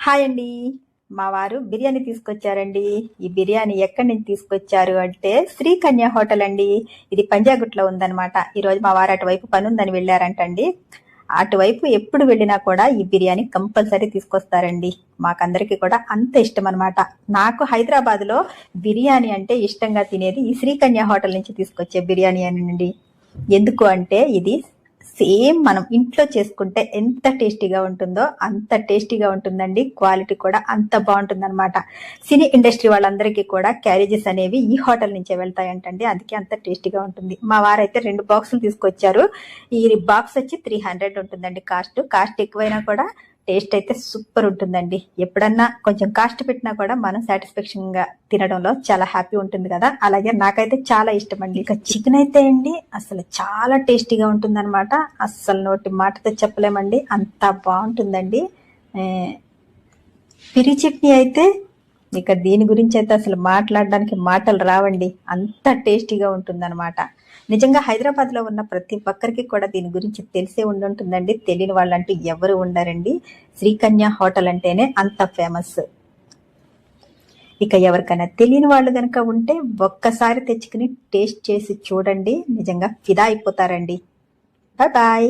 Hi అండి. మా వారు బిర్యానీ తీసుకొచ్చారండి. ఈ బిర్యానీ ఎక్కడి నుంచి తీసుకొచ్చారు అంటే శ్రీకన్య హోటల్ అండి. ఇది పంజాగుట్లో ఉందన్నమాట. ఈరోజు మా వారు అటువైపు పని ఉందని వెళ్ళారంటండి. అటువైపు ఎప్పుడు వెళ్ళినా కూడా ఈ బిర్యానీ కంపల్సరీ తీసుకొస్తారండి. మాకందరికి కూడా అంత ఇష్టం అనమాట. నాకు హైదరాబాద్లో బిర్యానీ అంటే ఇష్టంగా తినేది ఈ శ్రీకన్య హోటల్ నుంచి తీసుకొచ్చే బిర్యానీ అనండి. ఎందుకు అంటే ఇది సేమ్ మనం ఇంట్లో చేసుకుంటే ఎంత టేస్టీగా ఉంటుందో అంత టేస్టీగా ఉంటుందండి. క్వాలిటీ కూడా అంత బాగుంటుందన్నమాట. సినీ ఇండస్ట్రీ వాళ్ళందరికీ కూడా క్యారేజెస్ అనేవి ఈ హోటల్ నుంచే వెళ్తాయంటండి. అందుకే అంత టేస్టీగా ఉంటుంది. మా వారైతే 2 బాక్సులు తీసుకొచ్చారు. ఈ బాక్స్ వచ్చి 300 ఉంటుందండి. కాస్ట్ ఎక్కువైనా కూడా టేస్ట్ అయితే సూపర్ ఉంటుందండి. ఎప్పుడన్నా కొంచెం కాస్ట్ పెట్టినా కూడా మనం సాటిస్ఫాక్షన్ గా తినడంలో చాలా హ్యాపీ ఉంటుంది కదా. అలాగే నాకైతే చాలా ఇష్టం అండి. ఇక చికెన్ అయితే అండి అసలు చాలా టేస్టీగా ఉంటుంది అనమాట. అస్సలు నోటి మాటతో చెప్పలేమండి, అంత బాగుంటుందండి. పిరి చట్నీ అయితే ఇక దీని గురించి అయితే అసలు మాట్లాడడానికి మాటలు రావండి, అంత టేస్టీగా ఉంటుందన్నమాట. నిజంగా హైదరాబాద్ లో ఉన్న ప్రతి ఒక్కరికి కూడా దీని గురించి తెలిసే ఉంటుందండి. తెలియని వాళ్ళంటూ ఎవరు ఉండరండి. శ్రీకన్య హోటల్ అంటేనే అంత ఫేమస్. ఇక ఎవరికైనా తెలియని వాళ్ళు గనక ఉంటే ఒక్కసారి తెచ్చుకుని టేస్ట్ చేసి చూడండి, నిజంగా ఫిదా అయిపోతారండి. Bye bye.